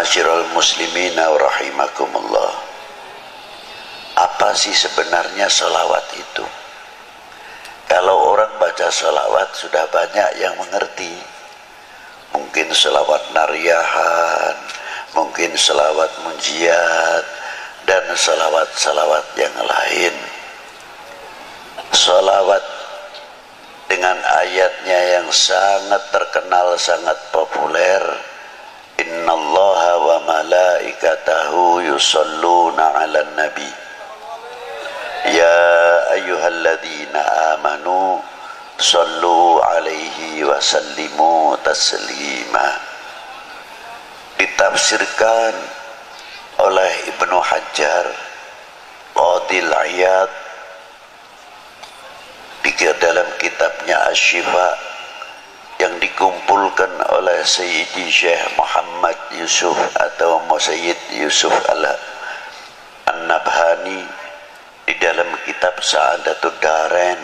Ma'asyiral muslimina wa rahimakumullah. Apa sih sebenarnya sholawat itu? Kalau orang baca sholawat sudah banyak yang mengerti. Mungkin sholawat nariyahan, mungkin sholawat munjiat, dan sholawat-sholawat yang lain. Sholawat dengan ayatnya yang sangat terkenal, sangat populer, innallaha wa malaikatahu yusholluna ala nabi ya ayyuhalladzina amanu shollu alaihi wa sallimu taslima. Ditafsirkan oleh Ibnu Hajar Qadil Iyad dalam kitabnya Asy-Syifa yang dikumpulkan oleh Sayyidi Syekh Muhammad Yusuf atau Sayyid Yusuf An-Nabhani di dalam kitab Sa'adatud Darain.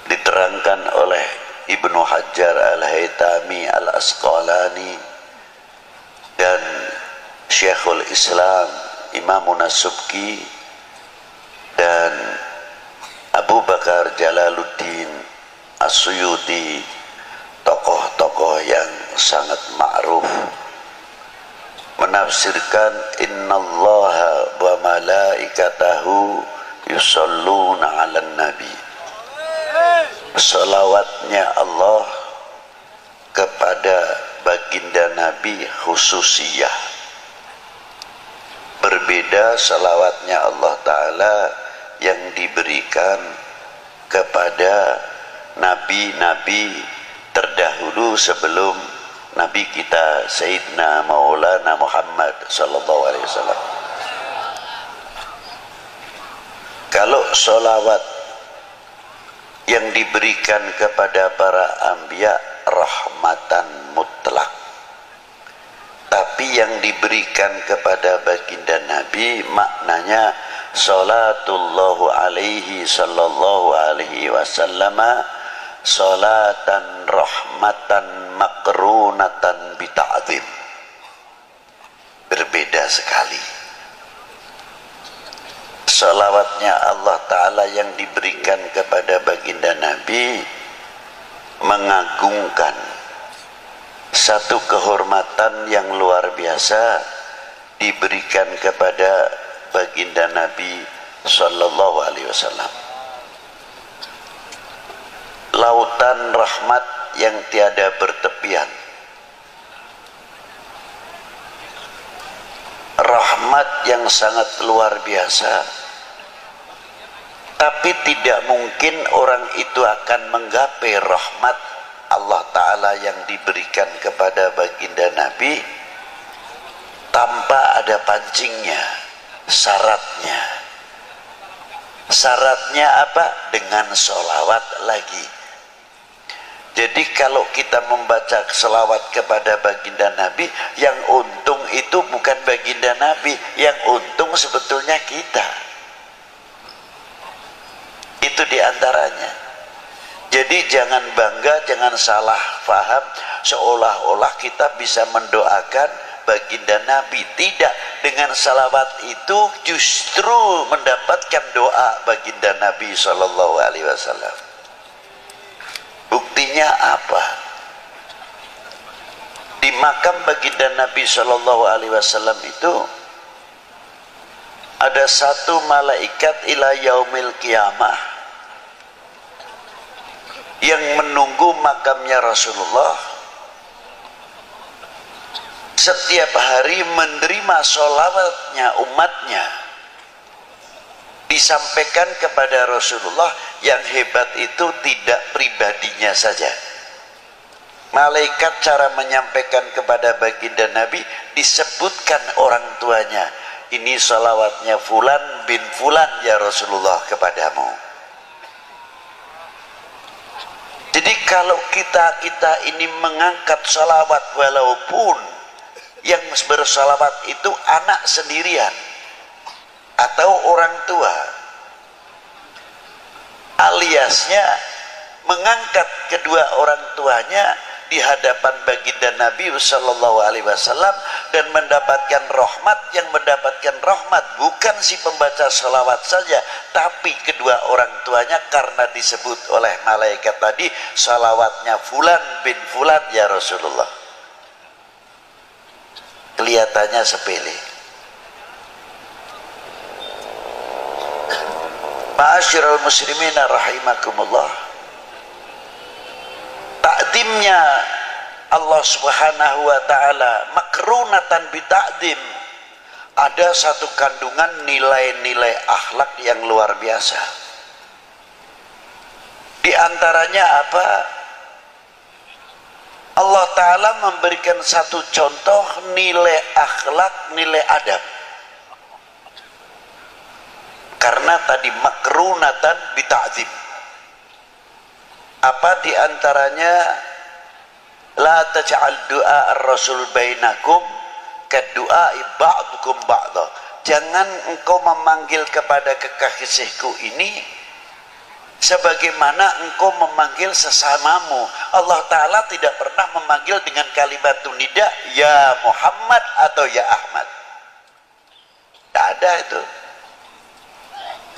Diterangkan oleh Ibnu Hajar Al-Haytami Al-Asqalani dan Syekhul Islam Imamun As-Subki dan Abu Bakar Jalaluddin As-Suyuti, tokoh-tokoh yang sangat ma'ruf, menafsirkan innallaha wa malaikatahu yusholluna 'alan nabi. Salawatnya Allah kepada baginda Nabi khususiyah. Berbeda salawatnya Allah Ta'ala yang diberikan kepada nabi-nabi terdahulu sebelum Nabi kita Sayyidina Maulana Muhammad sallallahu alaihi wasallam. Kalau sholawat yang diberikan kepada para anbiya rahmatan mutlak, tapi yang diberikan kepada baginda Nabi maknanya salatullahu alaihi sallallahu alaihi wasallama salatan rahmatan makrunatan bita'zim. Berbeda sekali. Salawatnya Allah Ta'ala yang diberikan kepada baginda Nabi mengagungkan satu kehormatan yang luar biasa diberikan kepada baginda Nabi sallallahu alaihi wasallam. Lautan rahmat yang tiada bertepian, rahmat yang sangat luar biasa, tapi tidak mungkin orang itu akan menggapai rahmat Allah Ta'ala yang diberikan kepada baginda Nabi tanpa ada pancingnya, syaratnya. Syaratnya apa? Dengan sholawat lagi. Jadi kalau kita membaca selawat kepada baginda Nabi, yang untung itu bukan baginda Nabi, yang untung sebetulnya kita. Itu diantaranya. Jadi jangan bangga, jangan salah faham seolah-olah kita bisa mendoakan baginda Nabi. Tidak, dengan salawat itu justru mendapatkan doa baginda Nabi sallallahu alaihi wasallam. Buktinya apa? Di makam baginda Nabi sallallahu alaihi wasallam itu ada satu malaikat ila yaumil qiyamah yang menunggu makamnya Rasulullah, setiap hari menerima sholawatnya umatnya, disampaikan kepada Rasulullah. Yang hebat itu tidak pribadinya saja. Malaikat cara menyampaikan kepada baginda Nabi disebutkan orang tuanya. Ini sholawatnya fulan bin fulan ya Rasulullah kepadamu. Jadi kalau kita ini mengangkat sholawat, walaupun yang bersalawat itu anak sendirian atau orang tua, aliasnya mengangkat kedua orang tuanya di hadapan baginda Nabi sallallahu alaihi wasallam dan mendapatkan rahmat. Yang mendapatkan rahmat bukan si pembaca salawat saja, tapi kedua orang tuanya, karena disebut oleh malaikat tadi salawatnya fulan bin fulan ya Rasulullah. Kelihatannya sepele. Ma'asyiral muslimin rahimakumullah, takdimnya Allah subhanahu wa ta'ala makrunatan bita'dim, ada satu kandungan nilai-nilai akhlak yang luar biasa. Di antaranya apa? Allah ta'ala memberikan satu contoh nilai akhlak, nilai adab. Karena tadi makrunatan bita'dzim. Apa diantaranya? La taj'al du'a ar-rasul bainakum kadu'ai ba'dukum ba'da. Jangan engkau memanggil kepada kekasihku ini sebagaimana engkau memanggil sesamamu. Allah Ta'ala tidak pernah memanggil dengan kalimat nida ya Muhammad atau ya Ahmad. Tidak ada itu.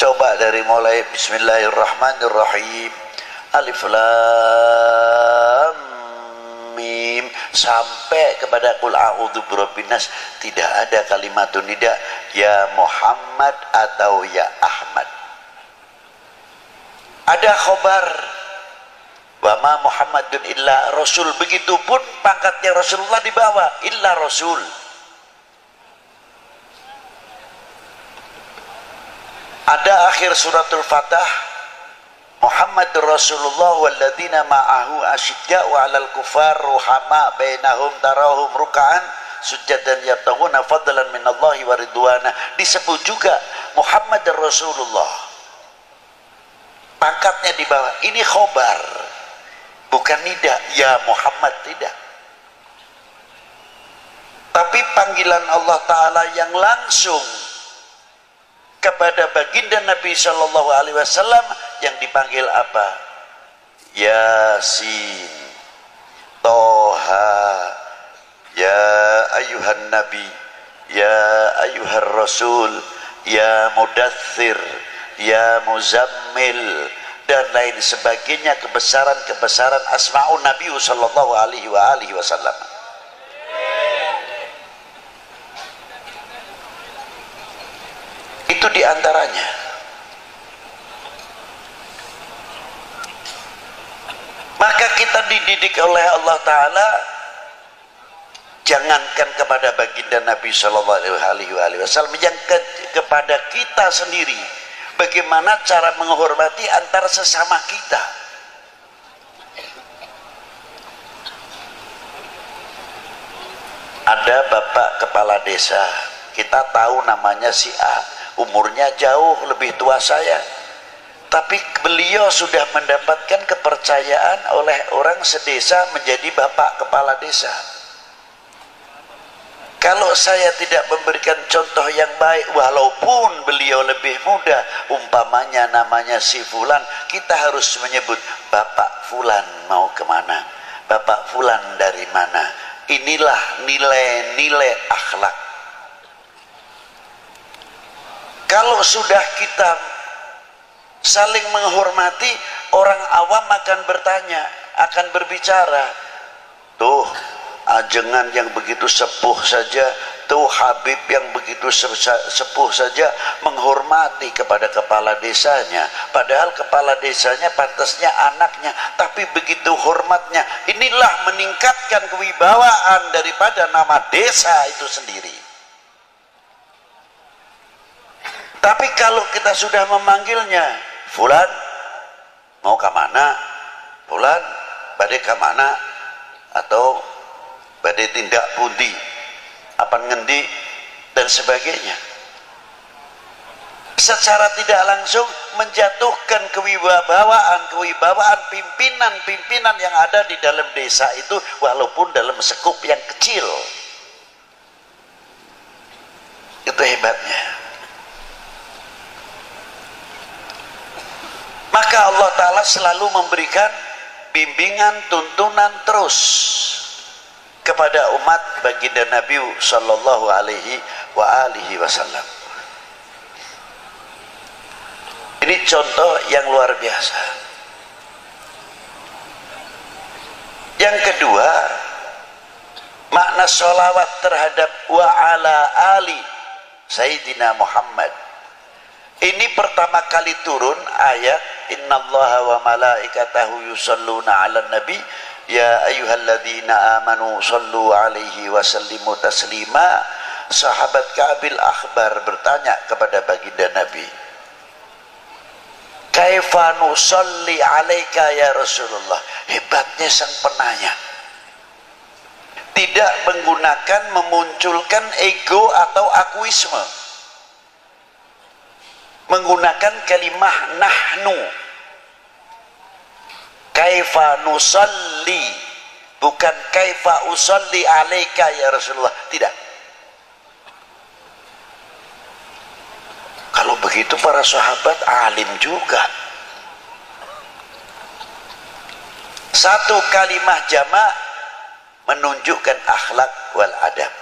Coba dari mulai Bismillahirrahmanirrahim, Alif Lam Mim sampai kepada Qul a'udzu birabbin nas, tidak ada kalimat nida ya Muhammad atau ya Ahmad. Ada khobar wa ma Muhammadun illa rasul, begitupun pangkatnya Rasulullah di bawah illa rasul. Ada akhir suratul Fatah, Muhammadur Rasulullah walladzina ma'ahu asyidda'u 'alal kufar ruhama bainahum tarahum ruk'an sujadan yabtaghuna fadlan minallahi wa ridwana. Disebut juga Muhammadur Rasulullah, pangkatnya di bawah. Ini khobar, bukan nida ya Muhammad, tidak. Tapi panggilan Allah Ta'ala yang langsung kepada baginda Nabi Shallallahu Alaihi Wasallam yang dipanggil apa? Yasin, Toha, ya ayuhan Nabi, ya ayuhan Rasul, ya Mudaththir, ya Muzammil, dan lain sebagainya, kebesaran-kebesaran asma'un Nabi Sallallahu Alaihi Wasallam. Itu diantaranya. Maka kita dididik oleh Allah Ta'ala, jangankan kepada baginda Nabi Sallallahu Alaihi Wasallam, yang kepada kita sendiri, bagaimana cara menghormati antara sesama kita. Ada bapak kepala desa, kita tahu namanya si A, umurnya jauh lebih tua saya, tapi beliau sudah mendapatkan kepercayaan oleh orang sedesa menjadi bapak kepala desa. Kalau saya tidak memberikan contoh yang baik, walaupun beliau lebih muda, umpamanya namanya si Fulan, kita harus menyebut Bapak Fulan mau kemana, Bapak Fulan dari mana. Inilah nilai-nilai akhlak. Kalau sudah kita saling menghormati, orang awam akan bertanya, akan berbicara, tuh ajengan yang begitu sepuh saja, tuh Habib yang begitu sepuh saja menghormati kepada kepala desanya, padahal kepala desanya pantasnya anaknya, tapi begitu hormatnya. Inilah meningkatkan kewibawaan daripada nama desa itu sendiri. Tapi kalau kita sudah memanggilnya, Fulan mau ke mana, Fulan badai ke mana, atau badai tindak pundi, apa ngendi, dan sebagainya, secara tidak langsung menjatuhkan kewibawaan pimpinan-pimpinan yang ada di dalam desa itu, walaupun dalam sekup yang kecil. Itu hebatnya. Maka Allah Ta'ala selalu memberikan bimbingan tuntunan terus kepada umat baginda Nabi sallallahu alaihi wasallam. Ini contoh yang luar biasa. Yang kedua, makna sholawat terhadap wa ala ali Sayyidina Muhammad. Ini pertama kali turun ayat innallaha wa malaikatahu yusalluna 'alan nabi ya ayyuhalladzina amanu sallu 'alaihi wa sallimu taslima. Sahabat Ka'bil Akhbar bertanya kepada baginda Nabi, kaifa nusalli 'alaika ya Rasulullah. Hebatnya sang penanya, tidak menggunakan memunculkan ego atau akuisme, menggunakan kalimah nahnu. Kaifa nusalli, bukan kaifa usalli alaika ya Rasulullah, tidak. Kalau begitu para sahabat alim juga. Satu kalimah jamak menunjukkan akhlak wal adab.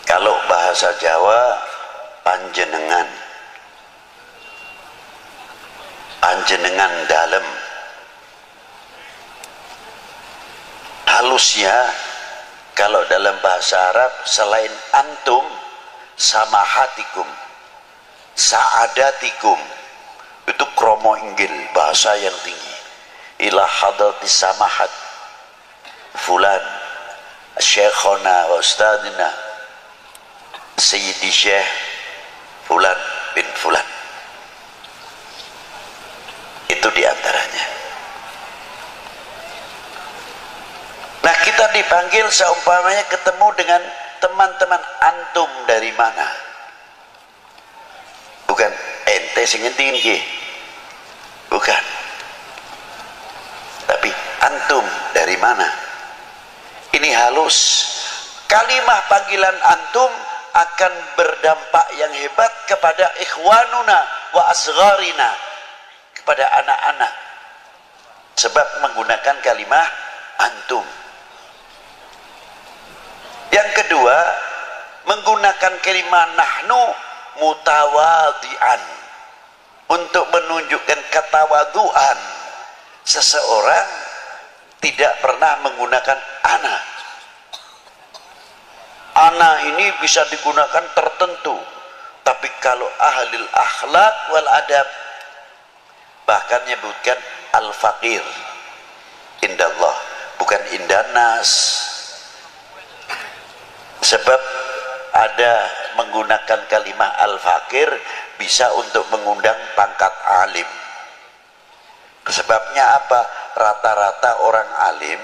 Kalau bahasa Jawa panjenengan, panjenengan dalam. Halusnya kalau dalam bahasa Arab selain antum, samahatikum, saadatikum, itu kromo inggil, bahasa yang tinggi. Ila hadratis samahat fulan syekhona wa ustadina Sayyidi Syekh fulan bin fulan. Itu diantaranya. Nah, kita dipanggil seumpamanya ketemu dengan teman-teman, antum dari mana? Bukan ente sing tinggi, bukan, tapi antum dari mana? Ini halus. Kalimah panggilan antum akan berdampak yang hebat kepada ikhwanuna wa asgharina, kepada anak-anak, sebab menggunakan kalimah antum. Yang kedua, menggunakan kalimah nahnu mutawadian, untuk menunjukkan ketawaduan. Seseorang tidak pernah menggunakan ana. Ana ini bisa digunakan tertentu, tapi kalau ahlil akhlak wal adab bahkan menyebutkan al-faqir indallah, bukan indanas. Sebab ada menggunakan kalimah al-faqir bisa untuk mengundang pangkat alim. Sebabnya apa? Rata-rata orang alim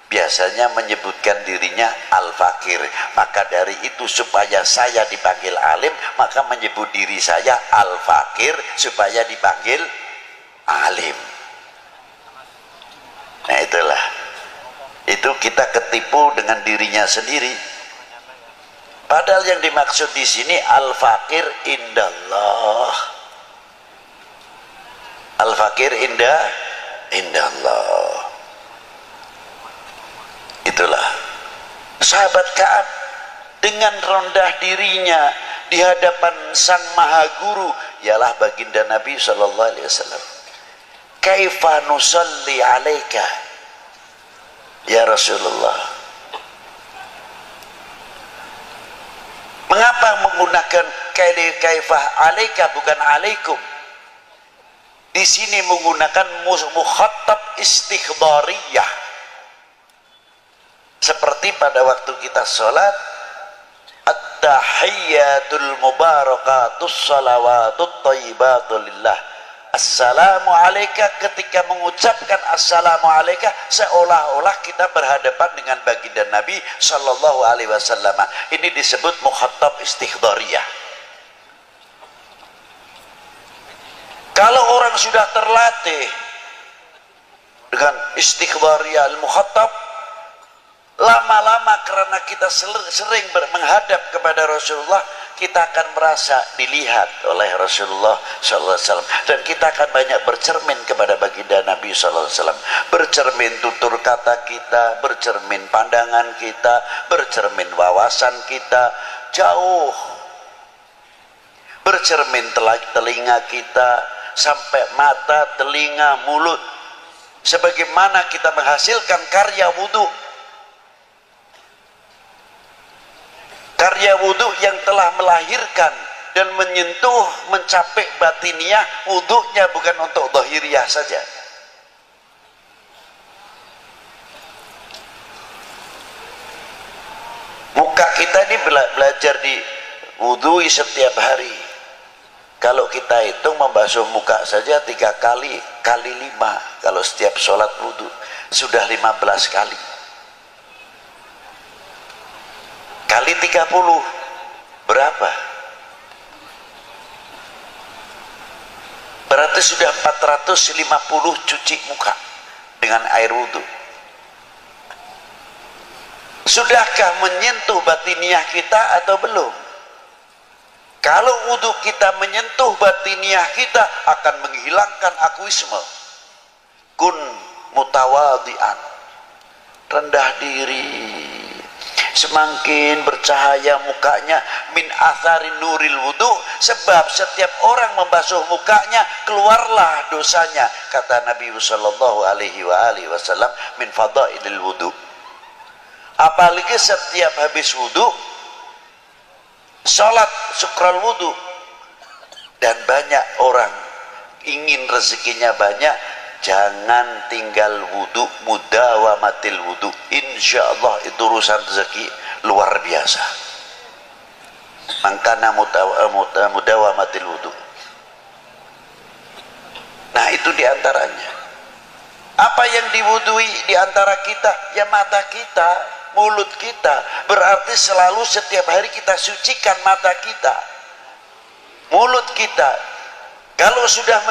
biasanya menyebutkan dirinya al-faqir. Maka dari itu supaya saya dipanggil alim, maka menyebut diri saya al-faqir supaya dipanggil alim. Nah itulah, itu kita ketipu dengan dirinya sendiri. Padahal yang dimaksud di sini al-faqir indallah. Al-faqir indallah. Itulah sahabat Ka'ab dengan rendah dirinya di hadapan sang maha guru, ialah baginda Nabi sallallahu alaihi wasallam. Kaifa nusalli alaika ya Rasulullah. Mengapa menggunakan kaifah alaika bukan alaikum? Di sini menggunakan mukhatab istikhdhariyah. Seperti pada waktu kita sholat, at-tahiyyatul mubarakatus salawatut thayyibatu lillah. Assalamu alaika, ketika mengucapkan assalamu alaika seolah-olah kita berhadapan dengan baginda Nabi sallallahu alaihi wasallam. Ini disebut mukhatab istikhdhariyah. Kalau orang sudah terlatih dengan istikhdhariyah al-mukhatab, lama-lama karena kita sering menghadap kepada Rasulullah, kita akan merasa dilihat oleh Rasulullah SAW, dan kita akan banyak bercermin kepada baginda Nabi SAW. Bercermin tutur kata kita, bercermin pandangan kita, bercermin wawasan kita, jauh bercermin telinga kita sampai mata, telinga, mulut, sebagaimana kita menghasilkan karya wudhu. Karya wudhu yang telah melahirkan dan menyentuh, mencapai batiniah. Wudhunya bukan untuk zahiriyah saja. Muka kita ini belajar di wudhui setiap hari. Kalau kita hitung membasuh muka saja 3 kali, kali 5. Kalau setiap sholat wudhu sudah 15 kali. Kali 30 berapa? Berarti sudah 450 cuci muka dengan air wudhu. Sudahkah menyentuh batiniah kita atau belum? Kalau wudhu kita menyentuh batiniah kita, akan menghilangkan akuisme. Kun mutawadian, rendah diri. Semakin bercahaya mukanya, min athari nuril wudhu, sebab setiap orang membasuh mukanya keluarlah dosanya, kata Nabi sallallahu alaihi wasallam, min fadailil wudhu. Apalagi setiap habis wudhu salat syukral wudhu, dan banyak orang ingin rezekinya banyak, jangan tinggal wudhu, mudawamatil wudhu. Insya Allah itu urusan rezeki luar biasa. Mangkana mudawamatil wudhu. Nah itu diantaranya. Apa yang diwudhui diantara kita? Ya mata kita, mulut kita. Berarti selalu setiap hari kita sucikan mata kita, mulut kita. Kalau sudah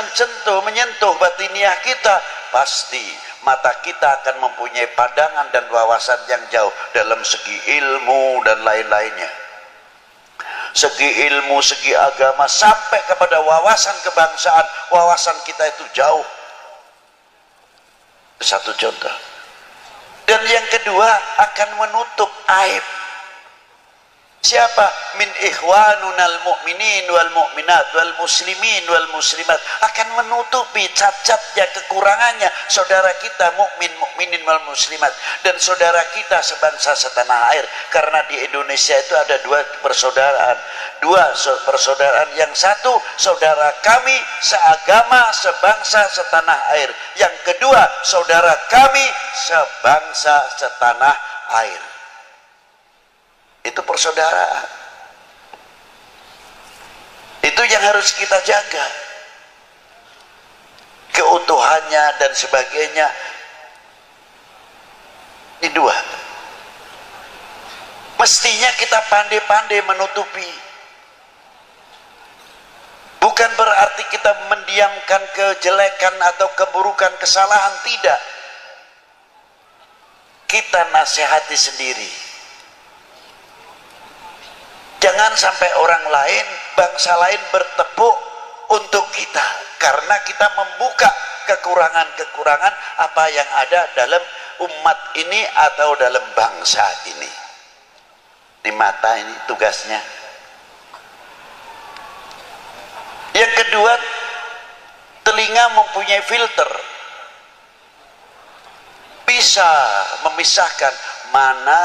menyentuh batiniah kita, pasti mata kita akan mempunyai pandangan dan wawasan yang jauh dalam segi ilmu dan lain-lainnya. Segi ilmu, segi agama, sampai kepada wawasan kebangsaan, wawasan kita itu jauh. Satu contoh. Dan yang kedua, akan menutup aib. Siapa? Min ikhwanunal mu'minin wal mu'minat wal muslimin wal muslimat, akan menutupi cacatnya, kekurangannya saudara kita mukminin wal muslimat dan saudara kita sebangsa setanah air. Karena di Indonesia itu ada dua persaudaraan, yang satu saudara kami seagama, sebangsa, setanah air. Yang kedua saudara kami sebangsa, setanah air. Itu persaudaraan. Itu yang harus kita jaga, keutuhannya dan sebagainya. Ini dua. Mestinya kita pandai-pandai menutupi. Bukan berarti kita mendiamkan kejelekan atau keburukan, kesalahan, tidak. Kita nasihati sendiri. Jangan sampai orang lain, bangsa lain bertepuk untuk kita, karena kita membuka kekurangan-kekurangan apa yang ada dalam umat ini atau dalam bangsa ini. Di mata ini tugasnya. Yang kedua, telinga mempunyai filter, bisa memisahkan mana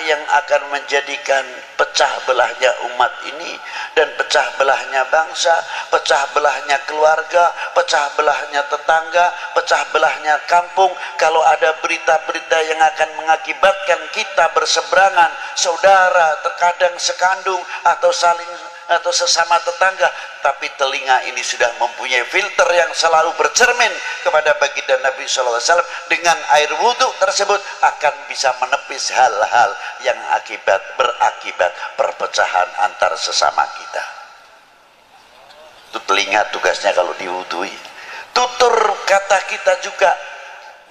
yang akan menjadikan pecah belahnya umat ini dan pecah belahnya bangsa, pecah belahnya keluarga, pecah belahnya tetangga, pecah belahnya kampung. Kalau ada berita-berita yang akan mengakibatkan kita berseberangan, saudara terkadang sekandung atau saling atau sesama tetangga, tapi telinga ini sudah mempunyai filter yang selalu bercermin kepada baginda Nabi SAW. Dengan air wudhu tersebut akan bisa menepis hal-hal yang berakibat perpecahan antar sesama kita. Itu telinga tugasnya kalau diwudhui. Tutur kata kita juga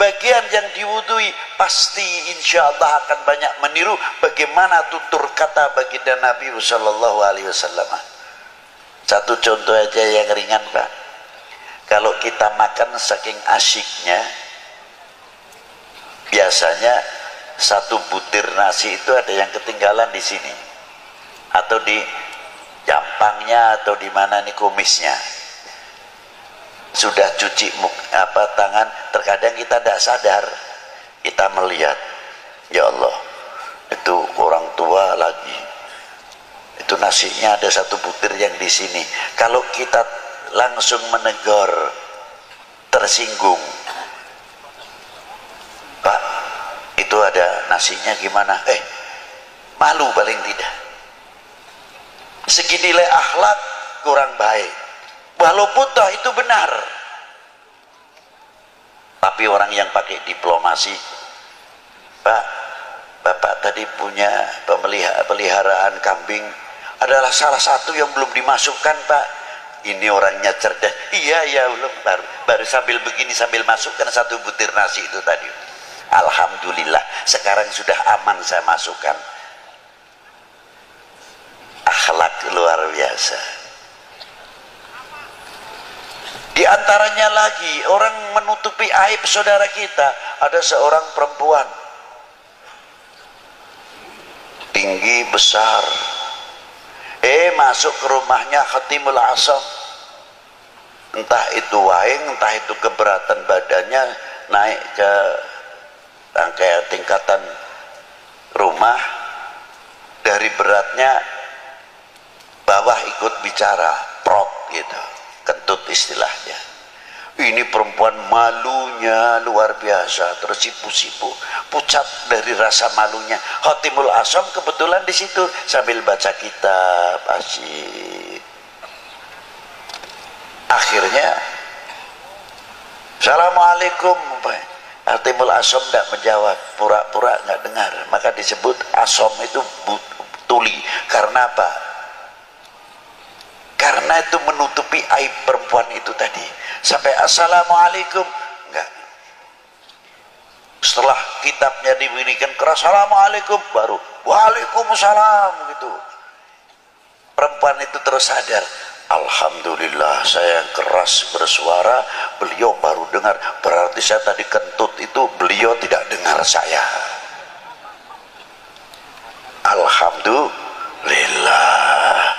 bagian yang diwudui, pasti insya Allah akan banyak meniru bagaimana tutur kata baginda Nabi Sallallahu Alaihi Wasallam. Satu contoh aja yang ringan Pak, kalau kita makan saking asyiknya, biasanya satu butir nasi itu ada yang ketinggalan di sini, atau di jampangnya, atau di mana nih kumisnya. Sudah cuci tangan, terkadang kita tidak sadar, kita melihat, ya Allah, itu orang tua lagi, itu nasinya ada satu butir yang di sini. Kalau kita langsung menegur, tersinggung, Pak, itu ada nasinya gimana? Malu paling tidak. Segi nilai akhlak kurang baik. Walaupun toh itu benar, tapi orang yang pakai diplomasi, Pak, Bapak tadi punya peliharaan kambing, adalah salah satu yang belum dimasukkan Pak. Ini orangnya cerdas. Iya belum, baru sambil begini sambil masukkan satu butir nasi itu tadi. Alhamdulillah sekarang sudah aman saya masukkan. Akhlak luar biasa. Di antaranya lagi orang menutupi aib saudara kita. Ada seorang perempuan tinggi besar, masuk ke rumahnya Khatimul Asam, entah itu waing, entah itu keberatan badannya, naik ke tingkatan rumah, dari beratnya bawah ikut bicara, prot gitu, kentut istilahnya. Ini perempuan malunya luar biasa, terus sipu-sipu, pucat dari rasa malunya. Khatimul Asam kebetulan di situ sambil baca kitab asyik. Akhirnya, Assalamualaikum. Khatimul Asam tidak menjawab, pura-pura nggak dengar. Maka disebut Asam itu tuli. Karena apa? Karena itu menutupi aib perempuan itu tadi. Sampai Assalamualaikum enggak. Setelah kitabnya dibunyikan keras Assalamualaikum, baru Waalaikumsalam gitu. Perempuan itu terus sadar, alhamdulillah saya keras bersuara, beliau baru dengar. Berarti saya tadi kentut itu beliau tidak dengar saya. Alhamdulillah,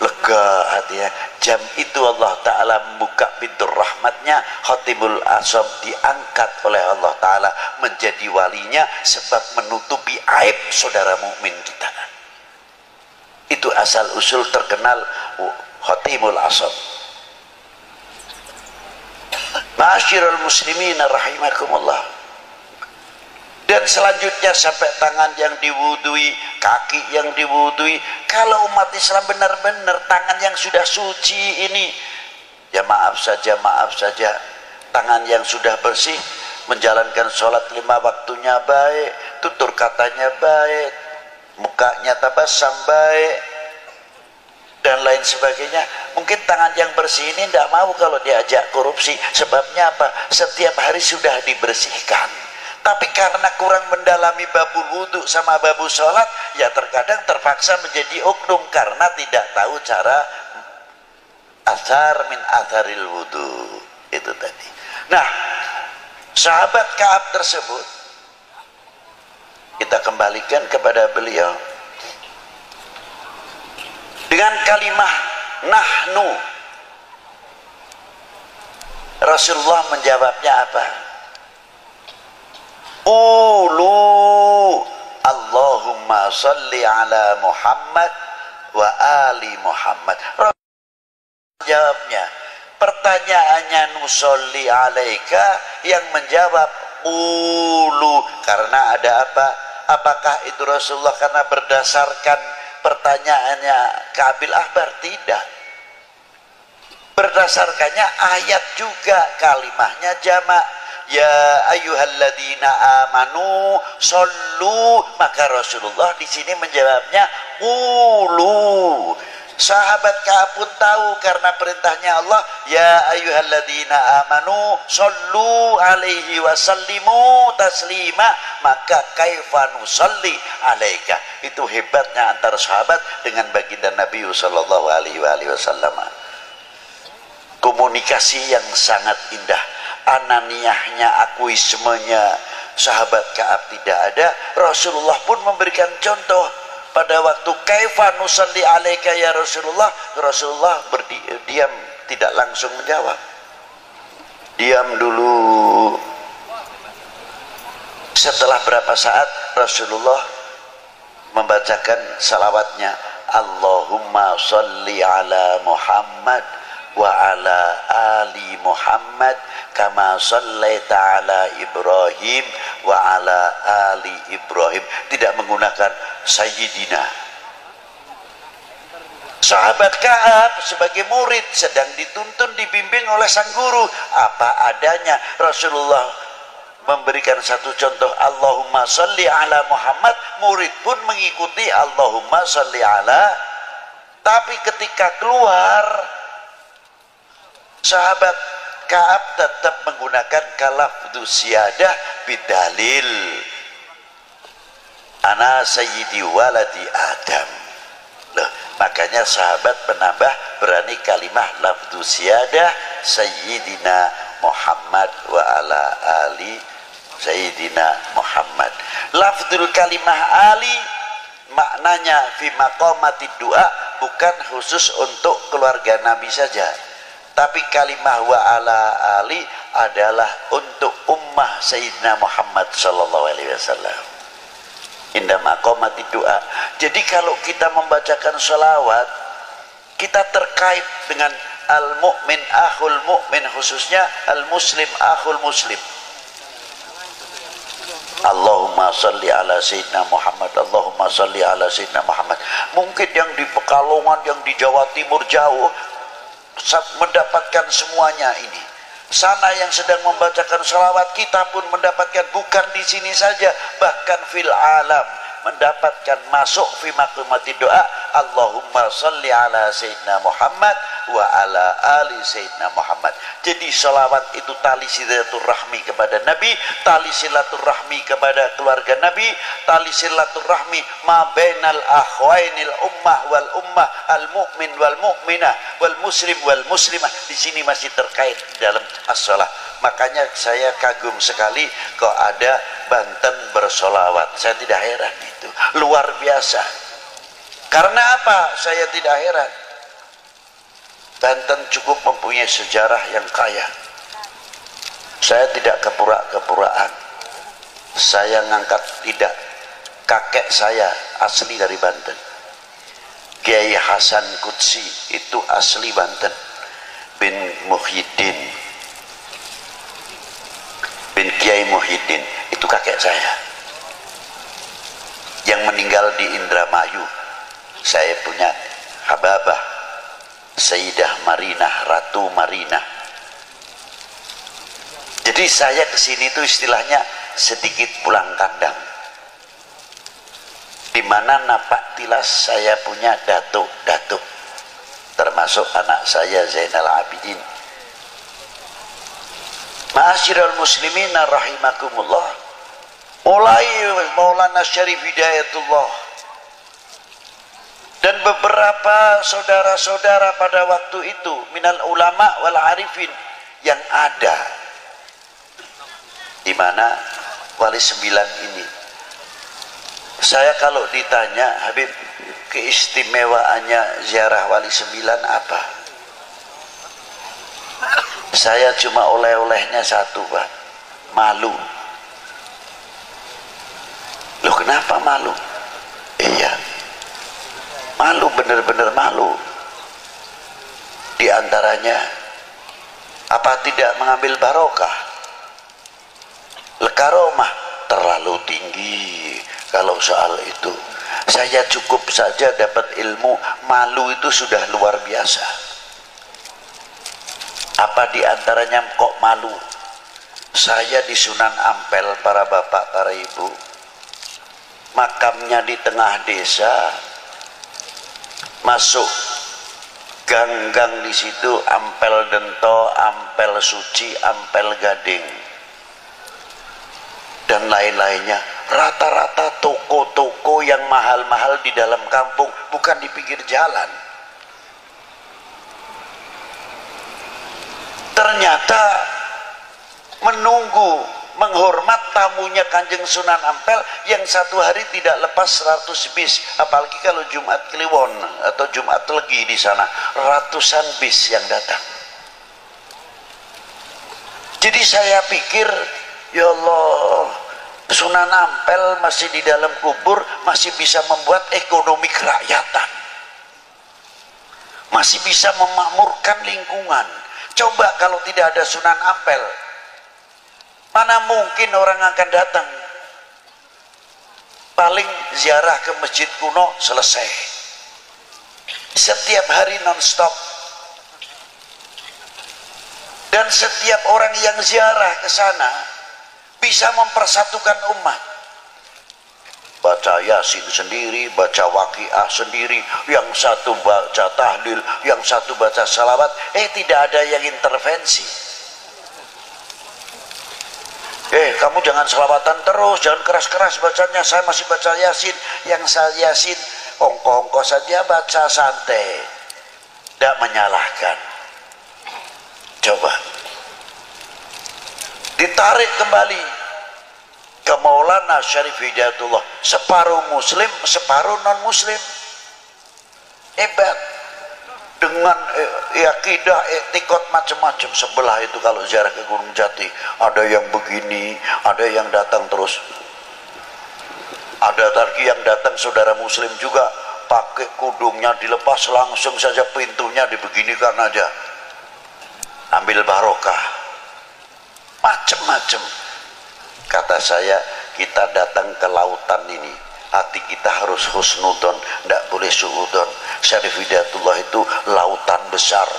lega hatinya. Jam itu Allah Ta'ala membuka pintu rahmatnya. Khatimul Asam diangkat oleh Allah Ta'ala menjadi walinya, sebab menutupi aib saudara mukmin kita. Itu asal usul terkenal Khatimul Asam. Ma'asyiral muslimin rahimakumullah. Dan selanjutnya sampai tangan yang diwudui, kaki yang diwudui. Kalau umat Islam benar-benar tangan yang sudah suci ini, ya maaf saja, tangan yang sudah bersih, menjalankan sholat 5 waktunya baik, tutur katanya baik, mukanya tabasam baik, dan lain sebagainya. Mungkin tangan yang bersih ini tidak mau kalau diajak korupsi. Sebabnya apa? Setiap hari sudah dibersihkan. Tapi karena kurang mendalami babul wudhu sama babul sholat, ya terkadang terpaksa menjadi oknum karena tidak tahu cara athar min atharil wudhu itu tadi. Nah, sahabat Ka'ab tersebut kita kembalikan kepada beliau dengan kalimah nahnu. Rasulullah menjawabnya apa? Ulu Allahumma salli ala Muhammad wa ali Muhammad. Jawabnya, pertanyaannya nusolli alaika, yang menjawab ulu. Karena ada apa? Apakah itu Rasulullah karena berdasarkan pertanyaannya Kabil Ahbar? Tidak. Berdasarkannya ayat juga, kalimahnya jamak. Ya ayyuhalladzina amanu sallu, maka Rasulullah di sini menjawabnya ulu. Sahabat Ka'ab pun tahu karena perintahnya Allah, ya ayyuhalladzina amanu sallu alaihi wasallimu taslima, maka kaifa nusalli alaika. Itu hebatnya antara sahabat dengan baginda Nabi sallallahu alaihi wasallam. Komunikasi yang sangat indah. Ananiyahnya, akuismenya sahabat Ka'ab tidak ada. Rasulullah pun memberikan contoh pada waktu kaifa nusalli alaika ya Rasulullah. Rasulullah berdiam, tidak langsung menjawab, diam dulu. Setelah berapa saat Rasulullah membacakan salawatnya, Allahumma salli ala Muhammad wa ala ali Muhammad kama sallaita ala Ibrahim wa ala ali Ibrahim. Tidak menggunakan Sayyidina. Sahabat Ka'ab sebagai murid sedang dituntun, dibimbing oleh sang guru apa adanya. Rasulullah memberikan satu contoh, Allahumma salli ala Muhammad, murid pun mengikuti Allahumma salli ala. Tapi ketika keluar, sahabat Ka'ab tetap menggunakan kalafdhu siyadah bidalil ana sayyidi waladi Adam. Loh, makanya sahabat menambah berani kalimah lafdhu siyadah sayyidina Muhammad wa ala ali sayyidina Muhammad. Lafdhul kalimah ali maknanya fi maqamati doa, bukan khusus untuk keluarga Nabi saja, tapi kalimah wa ala ali adalah untuk ummah Sayyidina Muhammad sallallahu alaihi wasallam. Indah maqamati doa. Jadi kalau kita membacakan sholawat, kita terkait dengan al-mu'min akhul mu'min, khususnya al-muslim akhul muslim. Allahumma salli ala Sayyidina Muhammad, Allahumma salli ala Sayyidina Muhammad. Mungkin yang di Pekalongan, yang di Jawa Timur jauh mendapatkan semuanya ini. Sana yang sedang membacakan sholawat, kita pun mendapatkan, bukan di sini saja, bahkan fil alam mendapatkan, masuk fi maqamati doa. Allahumma salli ala Sayyidina Muhammad wa ala ali Sayyidina Muhammad. Jadi sholawat itu tali silaturahmi kepada Nabi, tali silaturahmi kepada keluarga Nabi, tali silaturahmi ma bainal akhwainil ummah wal ummah, al mu'min wal mu'minah wal muslim wal muslimah. Di sini masih terkait dalam as-shalah. Makanya saya kagum sekali kok ada Banten bersolawat. Saya tidak heran, itu luar biasa. Karena apa saya tidak heran? Banten cukup mempunyai sejarah yang kaya. Saya tidak kepura-kepuraan. Saya ngangkat tidak. Kakek saya asli dari Banten. Kiai Hasan Qudsi itu asli Banten. Bin Muhyiddin, bin Kiai Muhyiddin, itu kakek saya. Yang meninggal di Indramayu. Saya punya Hababah Sayyidah Marinah, Ratu Marinah. Jadi saya kesini itu istilahnya sedikit pulang kandang. Di mana napak tilas saya punya datuk-datuk, termasuk anak saya Zainal Abidin. Ma'asyiral muslimina rahimakumullah. Mulai Maulana Syarif Hidayatullah dan beberapa saudara-saudara pada waktu itu minal ulama wal arifin yang ada di mana Wali Sembilan ini. Saya kalau ditanya, Habib, keistimewaannya ziarah Wali Sembilan apa? Saya cuma oleh-olehnya satu, Pak, malu. Loh, kenapa malu? Iya, malu, benar-benar malu. Di antaranya, apa tidak mengambil barokah? Lekaromah terlalu tinggi. Kalau soal itu, saya cukup saja dapat ilmu, malu itu sudah luar biasa. Apa di antaranya kok malu? Saya di Sunan Ampel, para bapak, para ibu, makamnya di tengah desa, masuk Ganggang di situ Ampel Dento, Ampel Suci, Ampel Gading, dan lain-lainnya. Rata-rata toko-toko yang mahal-mahal di dalam kampung, bukan di pinggir jalan. Ternyata menunggu, menghormat tamunya Kanjeng Sunan Ampel yang satu hari tidak lepas 100 bis, apalagi kalau Jumat Kliwon atau Jumat Legi di sana, ratusan bis yang datang. Jadi saya pikir, ya Allah, Sunan Ampel masih di dalam kubur, masih bisa membuat ekonomi kerakyatan, masih bisa memakmurkan lingkungan. Coba kalau tidak ada Sunan Ampel, mana mungkin orang akan datang? Paling ziarah ke masjid kuno selesai. Setiap hari non-stop. Dan setiap orang yang ziarah ke sana bisa mempersatukan umat. Baca Yasin sendiri, baca Waqiah sendiri, yang satu baca tahlil, yang satu baca salawat. Tidak ada yang intervensi. Kamu jangan selawatan terus, jangan keras-keras bacanya, saya masih baca Yasin. Yang saya Yasin ongko-ongko saja, baca santai, tidak menyalahkan. Coba ditarik kembali ke Maulana Syarif Hidayatullah, separuh muslim, separuh non muslim. Hebat. Dengan akidah, etikot macam-macam. Sebelah itu kalau ziarah ke Gunung Jati, ada yang begini, ada yang datang terus. Ada lagi yang datang saudara muslim juga, pakai kudungnya dilepas, langsung saja pintunya dibeginikan aja, ambil barokah. Macam-macam. Kata saya, kita datang ke lautan ini, hati kita harus husnudon, tidak boleh suudon. Syarif Hidayatullah itu lautan besar.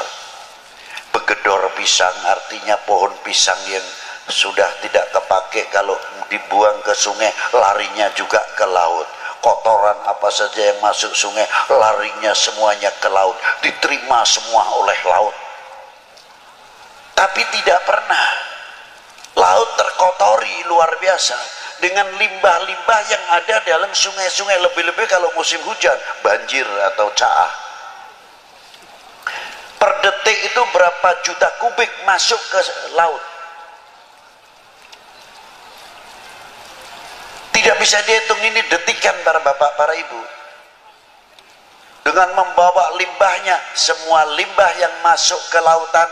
Begedor pisang artinya pohon pisang yang sudah tidak kepake, kalau dibuang ke sungai larinya juga ke laut. Kotoran apa saja yang masuk sungai larinya semuanya ke laut, diterima semua oleh laut. Tapi tidak pernah laut terkotori luar biasa dengan limbah-limbah yang ada dalam sungai-sungai, lebih-lebih kalau musim hujan, banjir atau caah. Per detik itu berapa juta kubik masuk ke laut. Tidak bisa dihitung, ini detikan para bapak, para ibu. Dengan membawa limbahnya, semua limbah yang masuk ke lautan,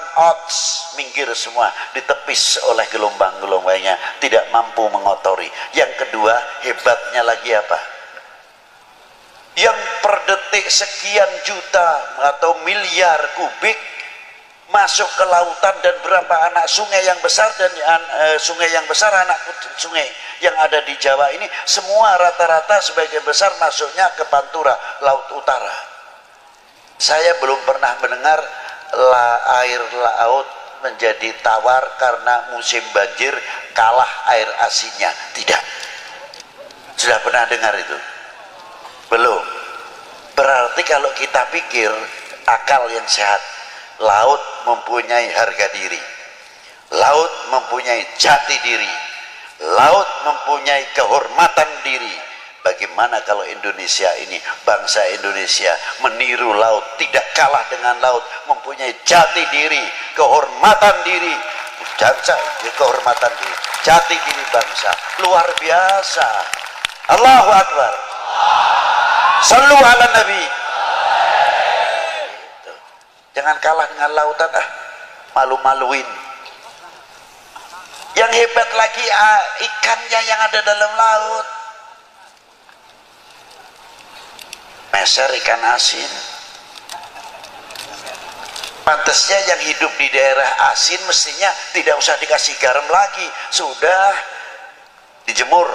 minggir semua, ditepis oleh gelombang-gelombangnya, tidak mampu mengotori. Yang kedua, hebatnya lagi apa? Yang per detik sekian juta atau miliar kubik masuk ke lautan, dan berapa anak sungai yang besar dan sungai yang besar, anak sungai yang ada di Jawa ini semua rata-rata sebagian besar masuknya ke Pantura, Laut Utara. Saya belum pernah mendengar air laut menjadi tawar karena musim banjir kalah air asinnya. Tidak. Sudah pernah dengar itu? Belum. Berarti kalau kita pikir akal yang sehat, laut mempunyai harga diri, laut mempunyai jati diri, laut mempunyai kehormatan diri. Bagaimana kalau Indonesia ini, bangsa Indonesia meniru laut, tidak kalah dengan laut, mempunyai jati diri, kehormatan diri, kehormatan diri, jati diri bangsa, luar biasa. Allahu Akbar. Sallu ala Nabi. Jangan kalah dengan lautan, malu-maluin. Yang hebat lagi ikannya yang ada dalam laut. Meser ikan asin. Pantasnya yang hidup di daerah asin mestinya tidak usah dikasih garam lagi, sudah dijemur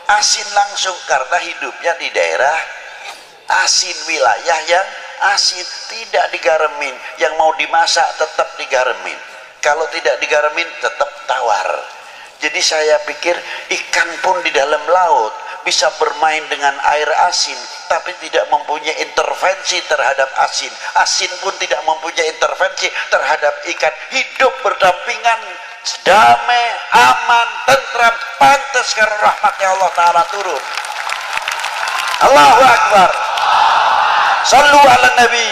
asin langsung, karena hidupnya di daerah asin, wilayah yang asin, tidak digaramin. Yang mau dimasak tetap digaramin, kalau tidak digaramin tetap tawar. Jadi saya pikir ikan pun di dalam laut bisa bermain dengan air asin tapi tidak mempunyai intervensi terhadap asin. Asin pun tidak mempunyai intervensi terhadap ikan. Hidup berdampingan, damai, aman, tentram. Pantas karena rahmatnya Allah Ta'ala turun. Allahu Akbar. Sallu ala Nabi.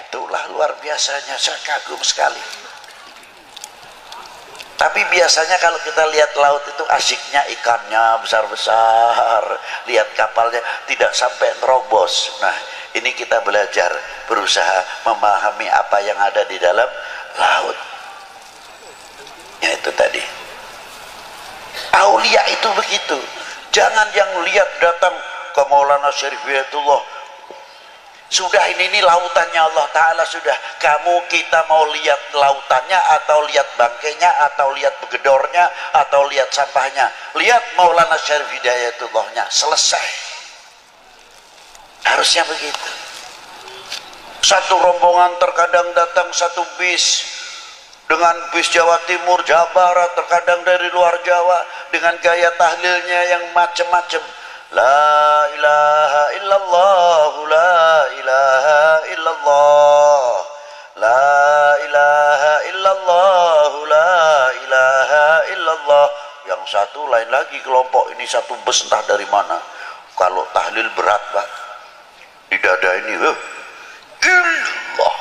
Itulah luar biasanya, saya kagum sekali. Tapi biasanya kalau kita lihat laut itu asiknya ikannya besar-besar, lihat kapalnya tidak sampai nerobos. Nah, ini kita belajar, berusaha memahami apa yang ada di dalam laut. Ya itu tadi. Aulia itu begitu. Jangan yang lihat datang ke Maulana Syarif Hidayatullah, sudah ini lautannya Allah Ta'ala, sudah kamu kita mau lihat lautannya atau lihat bangkainya atau lihat begedornya atau lihat sampahnya, lihat Maulana Syarif Hidayatullahnya, selesai. Harusnya begitu. Satu rombongan terkadang datang satu bis dengan bis Jawa Timur, Jawa Barat, terkadang dari luar Jawa dengan gaya tahlilnya yang macam-macam. La ilaha illallah, la ilaha illallah, la ilaha illallah, la ilaha illallah. Yang satu lain lagi kelompok ini, satu bus entah dari mana. Kalau tahlil berat Pak, di dada ini illallah,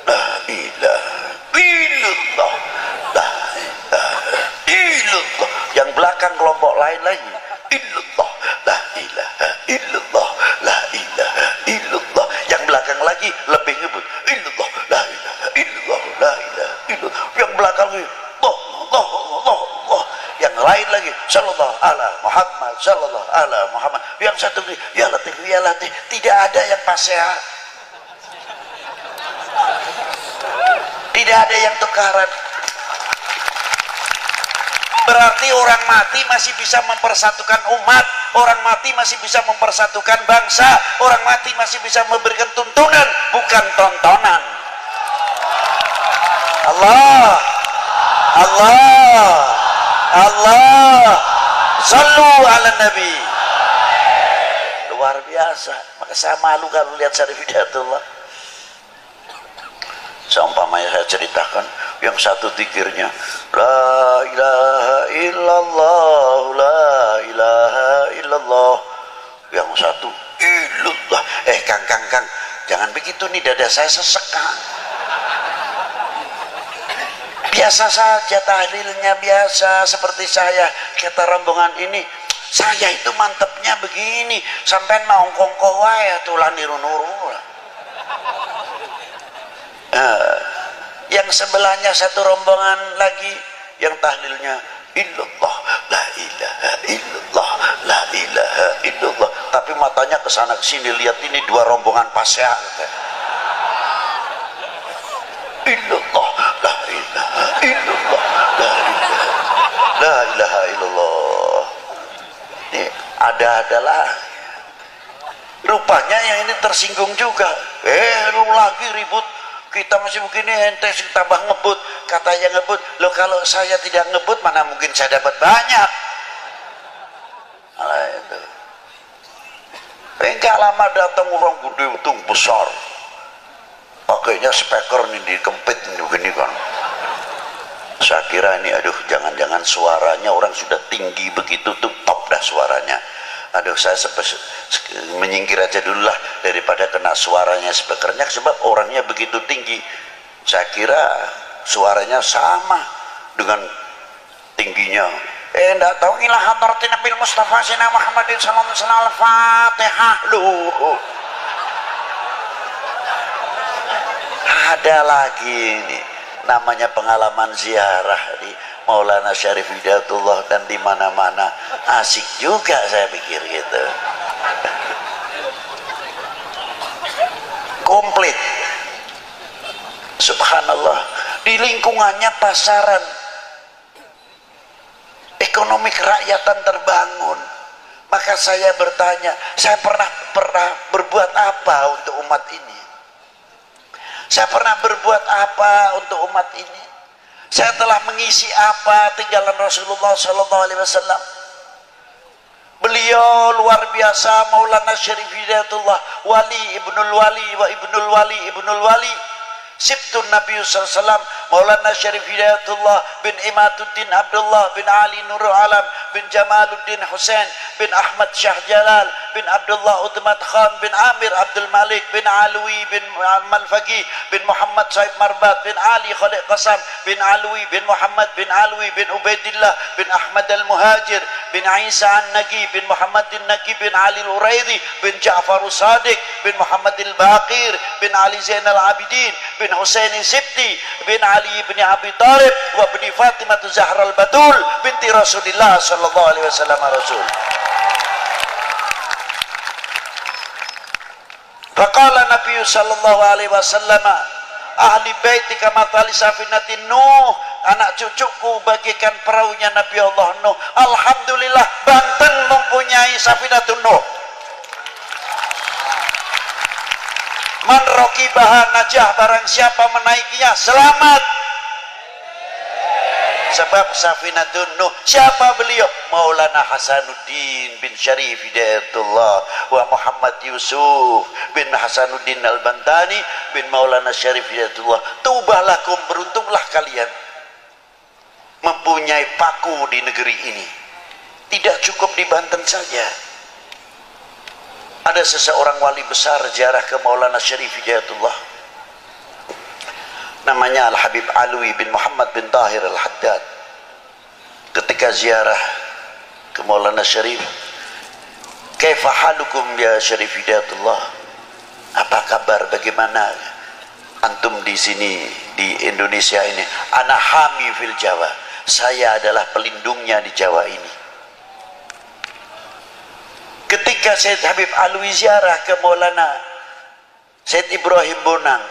la ilaha illallah, la ilaha illallah. Yang belakang kelompok lain lagi illallah, la ilaha illallah, la ilaha illallah. Yang belakang lagi lebih ngebut illallah, la ilaha illallah, la ilaha illallah. Yang belakang lagi Allah. Yang lain lagi sallallahu ala Muhammad, sallallahu ala Muhammad. Yang satu lagi ya Latif, ya Latif. Tidak ada yang paseha, tidak ada yang tukaran. Berarti orang mati masih bisa mempersatukan umat, orang mati masih bisa mempersatukan bangsa, orang mati masih bisa memberikan tuntunan, bukan tontonan. Allah, Allah, Allah, sallu ala Nabi. Luar biasa. Maka saya malu kalau lihat Syarif Hidayatullah. Seumpamanya saya ceritakan, yang satu zikirnya la ilaha illallah, la ilaha illallah. Yang satu illallah. Kang, jangan begitu nih, dada saya sesek Kang. Biasa saja tahlilnya, biasa seperti saya. Kata rombongan ini, saya itu mantepnya begini, sampai nongkong wae tulan niru-nuru. Yang sebelahnya satu rombongan lagi yang tahlilnya illallah, la ilaha illallah, la ilaha illallah. Tapi matanya ke sana ke sini, lihat ini dua rombongan pasya. Illallah, la ilaha illallah, la ilaha illallah. Ini adalah rupanya yang ini tersinggung juga. Lu lagi ribut, kita masih begini, ente tambah ngebut. Katanya ngebut, loh kalau saya tidak ngebut mana mungkin saya dapat banyak. Nah itu. Enggak lama datang orang gede untung besar, pakainya speaker nih dikempit begini kan. Saya kira ini aduh, jangan-jangan suaranya orang sudah tinggi begitu tuh, top dah suaranya. Aduh, saya menyingkir aja dulu lah daripada kena suaranya speakernya, sebab orangnya begitu tinggi. Saya kira suaranya sama dengan tingginya. Enggak tahu, inilah hadratin Nabi Mustafa Sina Muhammadin sallallahu alaihi wasallam, Al-Fatihah. Loh, ada lagi ini namanya pengalaman ziarah di Maulana Syarif Hidayatullah, dan di mana-mana asik juga saya pikir gitu. Komplit. Subhanallah, di lingkungannya pasaran, ekonomi kerakyatan terbangun. Maka saya bertanya, saya pernah berbuat apa untuk umat ini? Saya pernah berbuat apa untuk umat ini? Saya telah mengisi apa tinggalan Rasulullah Sallallahu Alaihi Wasallam? beliau luar biasa, Maulana Syarif Hidayatullah, wali ibnul wali wa ibnul wali ibnul wali, Sibtun Nabi SAW, Maulana Syarif Hidayatullah bin Imaduddin Abdullah bin Ali Nurul Alam bin Jamaluddin Hussein bin Ahmad Syah Jalal bin Abdullah Uthman Khan bin Amir Abdul Malik bin Alwi bin Malfaqi bin Muhammad Saib Marbat bin Ali Khalid Qasam bin Alwi bin Muhammad bin Alwi bin Ubaidillah bin Ahmad Al-Muhajir bin Isa An-Nagi bin Muhammad Al-Nagi bin Ali Al-Uraidi bin Ja'far Sadiq bin Muhammad Al-Baqir bin Ali Zainal Abidin bin Husaini Sibti bin Ali bin Abi Talib wa bin Fatimah Zahra Al-Batul binti Rasulillah sallallahu alaihi wasallam Rasul. Faqala Nabi sallallahu alaihi wasallam, ahli baiti kama tali safinatin Nuh, anak cucuku bagikan perahunya Nabi Allah Nuh. Alhamdulillah, Banten mempunyai safinatun Nuh. Man rokibaha najah, barang siapa menaikinya selamat. Sebab safinatun Nuh, siapa beliau? Maulana Hasanuddin bin Syarif Hidayatullah wa Muhammad Yusuf bin Hasanuddin Al-Bantani bin Maulana Syarif Hidayatullah. Tubalakum, beruntunglah kalian mempunyai paku di negeri ini. Tidak cukup di Banten saja. Ada seseorang wali besar ziarah ke Maulana Syarif Hidayatullah, namanya Al-Habib Alwi bin Muhammad bin Tahir Al-Haddad. Ketika ziarah ke Maulana Syarif, kaifa halukum ya Syarif Hidayatullah, apa kabar, bagaimana antum di sini di Indonesia ini? Ana hami fil Jawa, saya adalah pelindungnya di Jawa ini. Ketika Syed Habib Alwi ziarah ke Maulana Syed Ibrahim Bonang,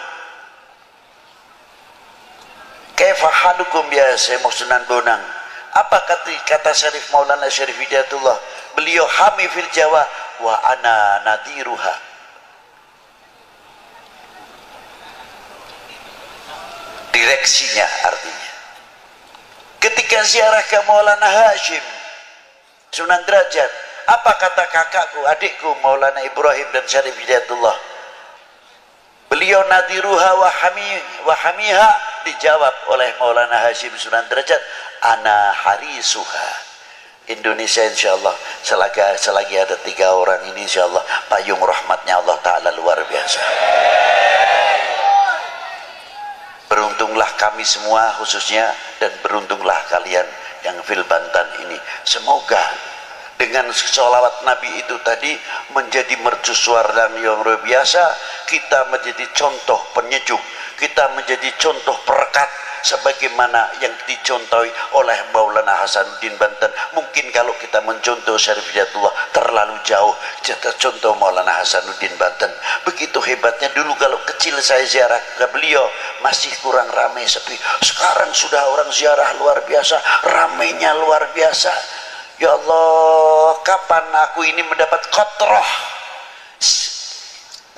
kaifa halukum ya Syekh Sunan Bonang, apa kata Syarif Maulana Syarif Hidayatullah? Beliau hami fil Jawa wa ana nadiruha. Direksinya artinya. Ketika ziarah ke Maulana Hashim Sunan Derajat, apa kata kakakku, adikku Maulana Ibrahim dan Syarif Hidayatullah? Beliau nadiruha wa hamiha, dijawab oleh Maulana Hashim Sunan Derajat, ana harisuha. Indonesia insyaallah selagi ada 3 orang ini insyaallah payung rahmatnya Allah Ta'ala luar biasa. Beruntunglah kami semua khususnya, dan beruntunglah kalian yang fil Banten ini. Semoga dengan sholawat Nabi itu tadi menjadi mercusuar dan yang luar biasa, kita menjadi contoh penyejuk, kita menjadi contoh perekat sebagaimana yang dicontohi oleh Maulana Hasanuddin Banten. Mungkin kalau kita mencontoh Syarif Hidayatullah terlalu jauh, kita contoh Maulana Hasanuddin Banten. Begitu hebatnya. Dulu kalau kecil saya ziarah ke beliau masih kurang ramai, sepi. Sekarang sudah orang ziarah luar biasa, ramainya luar biasa. Ya Allah, kapan aku ini mendapat kotroh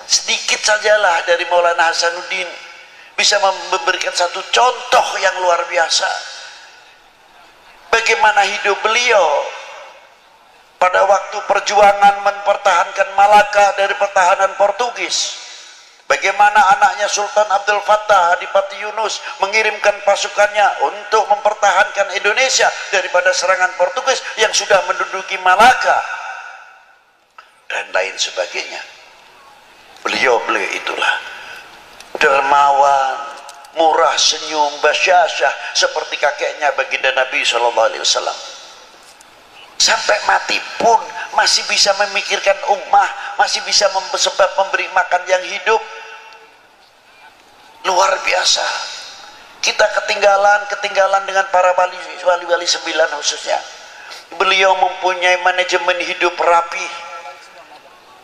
sedikit sajalah dari Maulana Hasanuddin, bisa memberikan satu contoh yang luar biasa. Bagaimana hidup beliau pada waktu perjuangan mempertahankan Malaka dari pertahanan Portugis. Bagaimana anaknya Sultan Abdul Fattah Adipati Yunus mengirimkan pasukannya untuk mempertahankan Indonesia daripada serangan Portugis yang sudah menduduki Malaka dan lain sebagainya. Beliau itulah dermawan, murah senyum, basyasyah seperti kakeknya baginda Nabi SAW. Sampai mati pun masih bisa memikirkan ummah, masih bisa sebab memberi makan yang hidup. Luar biasa. Kita ketinggalan dengan para wali-wali 9 khususnya. Beliau mempunyai manajemen hidup rapi,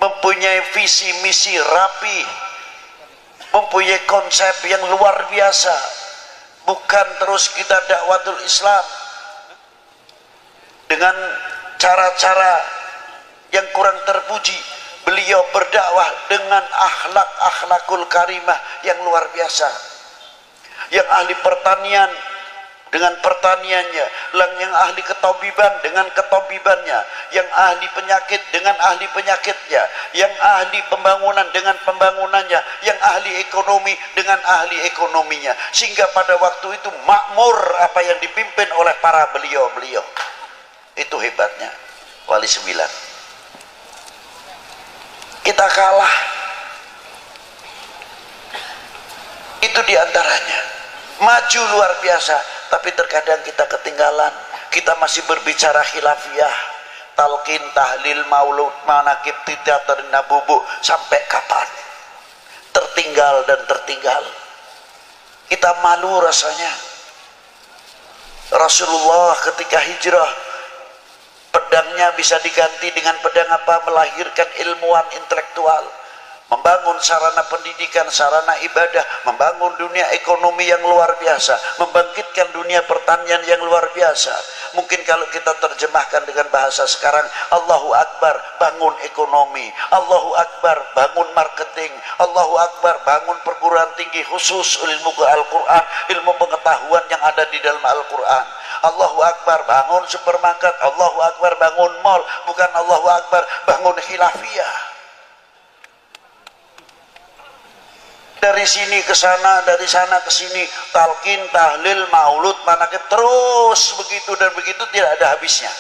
mempunyai visi misi rapi, mempunyai konsep yang luar biasa. Bukan terus kita dakwatul Islam dengan cara-cara yang kurang terpuji. Beliau berdakwah dengan akhlakul karimah yang luar biasa. Yang ahli pertanian dengan pertaniannya, yang ahli ketabiban dengan ketabibannya, yang ahli penyakit dengan ahli penyakitnya, yang ahli pembangunan dengan pembangunannya, yang ahli ekonomi dengan ahli ekonominya, sehingga pada waktu itu makmur apa yang dipimpin oleh para beliau-beliau. Itu hebatnya Wali Sembilan. Kita kalah, itu diantaranya. Maju luar biasa, tapi terkadang kita ketinggalan. Kita masih berbicara khilafiyah, talqin, tahlil, maulud, manakib, teater, nabubu. Sampai kapan? Tertinggal dan tertinggal. Kita malu rasanya. Rasulullah ketika hijrah, pedangnya bisa diganti dengan pedang apa? Melahirkan ilmuwan intelektual, membangun sarana pendidikan, sarana ibadah, membangun dunia ekonomi yang luar biasa, membangkitkan dunia pertanian yang luar biasa. Mungkin kalau kita terjemahkan dengan bahasa sekarang, Allahu Akbar, bangun ekonomi, Allahu Akbar, bangun marketing, Allahu Akbar, bangun perguruan tinggi khusus ilmu Al-Quran, ilmu pengetahuan yang ada di dalam Al-Quran. Allahu Akbar, bangun supermarket, Allahu Akbar, bangun mall, bukan Allahu Akbar, bangun khilafiyah. Dari sini ke sana, dari sana ke sini, talqin, tahlil, maulud, manakib, terus begitu dan begitu, tidak ada habisnya.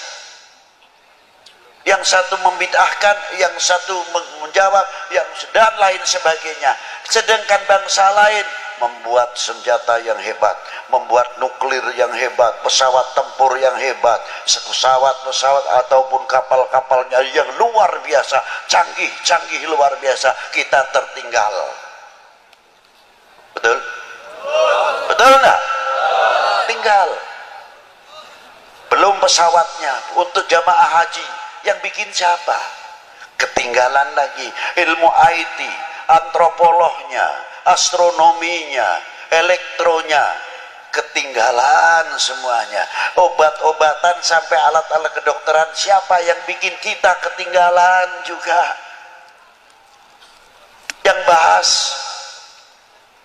Yang satu membid'ahkan, yang satu menjawab, yang dan lain sebagainya. Sedangkan bangsa lain membuat senjata yang hebat, membuat nuklir yang hebat, pesawat tempur yang hebat, pesawat-pesawat ataupun kapal-kapalnya yang luar biasa, canggih-canggih luar biasa. Kita tertinggal. Betul? Betul enggak? Tinggal. Belum pesawatnya untuk jamaah haji, yang bikin siapa? Ketinggalan lagi. Ilmu IT, antropolognya, astronominya, elektronya, ketinggalan semuanya. Obat-obatan sampai alat-alat kedokteran, siapa yang bikin kita ketinggalan juga? Yang bahas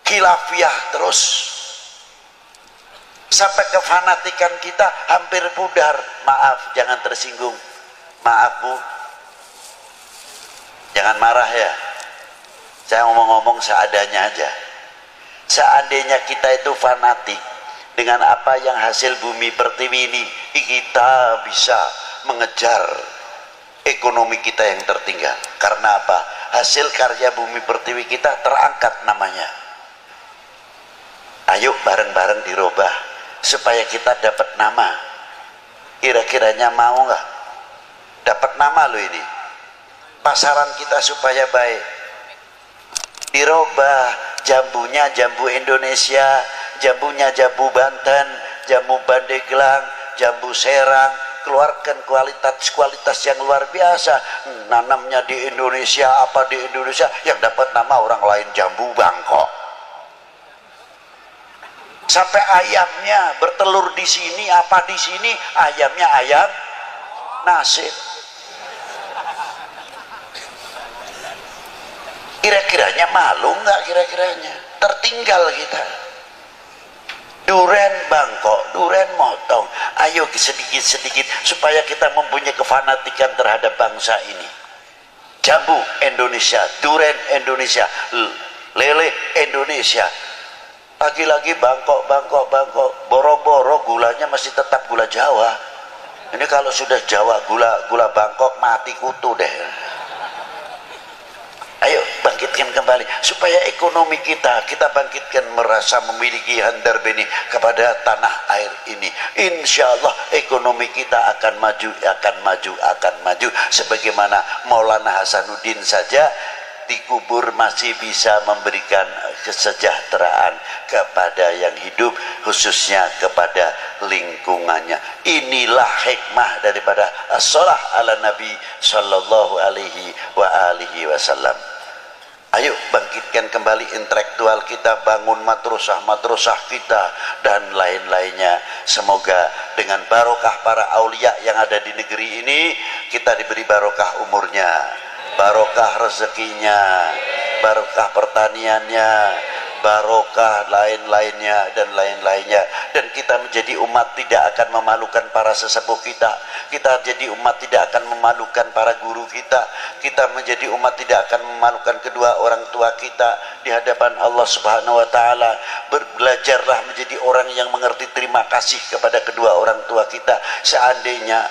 khilafiyah terus, sampai kefanatikan kita hampir pudar. Maaf, jangan tersinggung. Maaf Bu, jangan marah ya. Saya ngomong-ngomong seadanya aja. Seandainya kita itu fanatik dengan apa yang hasil bumi pertiwi ini, kita bisa mengejar ekonomi kita yang tertinggal. Karena apa? Hasil karya bumi pertiwi kita terangkat namanya. Ayo bareng-bareng dirubah supaya kita dapat nama. Kira-kiranya mau nggak? Dapat nama lo ini. Pasaran kita supaya baik. Dirubah, jambunya jambu Indonesia, jambunya jambu Banten, jambu Pandeglang, jambu Serang. Keluarkan kualitas yang luar biasa. Nanamnya di Indonesia, apa di Indonesia, yang dapat nama orang lain jambu Bangkok. Sampai ayamnya bertelur di sini, apa di sini, ayamnya ayam nasib. Kira-kiranya malu nggak? Kira-kiranya tertinggal kita. Duren Bangkok, duren motong. Ayo sedikit-sedikit supaya kita mempunyai kefanatikan terhadap bangsa ini. Jambu Indonesia, duren Indonesia, lele Indonesia. Lagi-lagi Bangkok, boro-boro gulanya masih tetap gula Jawa. Ini kalau sudah Jawa, gula Bangkok mati kutu deh. Ayo bangkitkan kembali supaya ekonomi kita bangkitkan, merasa memiliki handar beni kepada tanah air ini. Insya Allah ekonomi kita akan maju sebagaimana Maulana Hasanuddin saja dikubur masih bisa memberikan kesejahteraan kepada yang hidup, khususnya kepada lingkungannya. Inilah hikmah daripada as-shalah ala Nabi sallallahu alaihi wasallam. Ayo bangkitkan kembali intelektual kita, bangun madrasah kita dan lain-lainnya. Semoga dengan barokah para aulia yang ada di negeri ini, kita diberi barokah umurnya, barokah rezekinya, barokah pertaniannya, barokah, lain-lainnya dan lain-lainnya. Dan kita menjadi umat tidak akan memalukan para sesepuh kita. Kita jadi umat tidak akan memalukan para guru kita. Kita menjadi umat tidak akan memalukan kedua orang tua kita di hadapan Allah Subhanahu wa taala. Belajarlah menjadi orang yang mengerti terima kasih kepada kedua orang tua kita. Seandainya